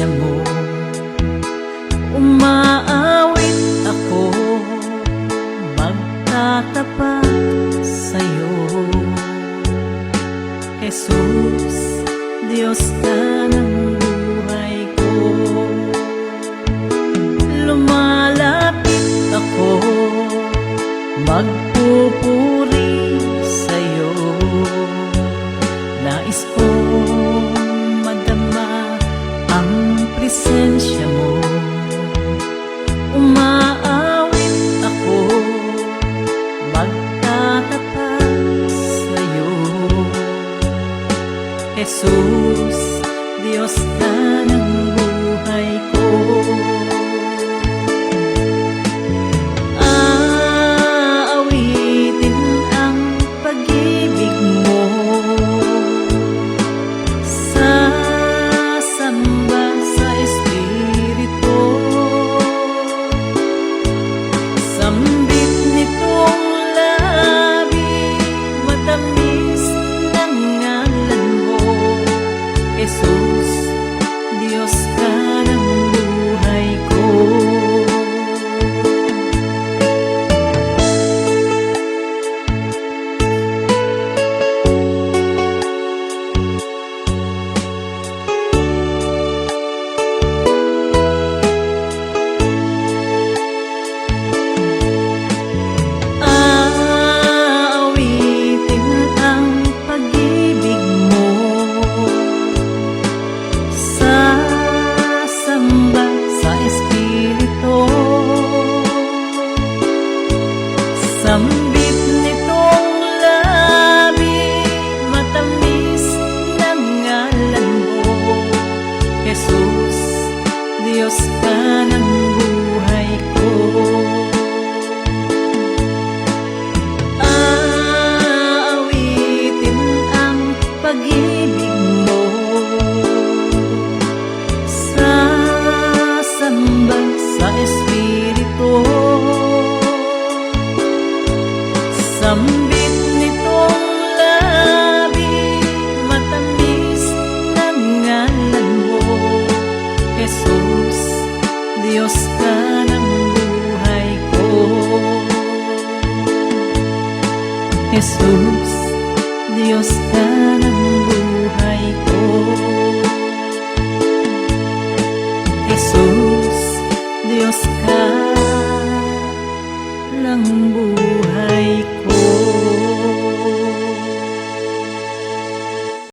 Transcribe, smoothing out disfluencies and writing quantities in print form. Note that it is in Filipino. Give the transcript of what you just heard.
mo. Umaawit ako, magtatapat sa'yo. Jesus, Diyos ka ng buhay ko. Lumalapit ako, magpupuri sa'yo. Nais kong madama ang presensya mo. Umaawit ako, magtatapat sa'yo. Jesus, Diyos ka ng buhay ko. Aawitin ang pag-ibig mo, sasamba sa Espiritu. Sambit nitong labi, matamis ng ngalan mo. Jesus, Diyos ka ng buhay ko. Aawitin ang pag-ibig mo, sasamba sa Espiritu. Sambit nitong labi, matamis ng ngalan mo. Jesus, Diyos ka ng buhay ko. Aawitin ang pag-ibig mo, sasamba sa Espiritu. Sambit nitong labi, matamis ng ngalan mo. Jesus, Diyos ka ng buhay ko. Jesus, Diyos ka ng buhay ko. Jesus, Diyos ka ng buhay ko.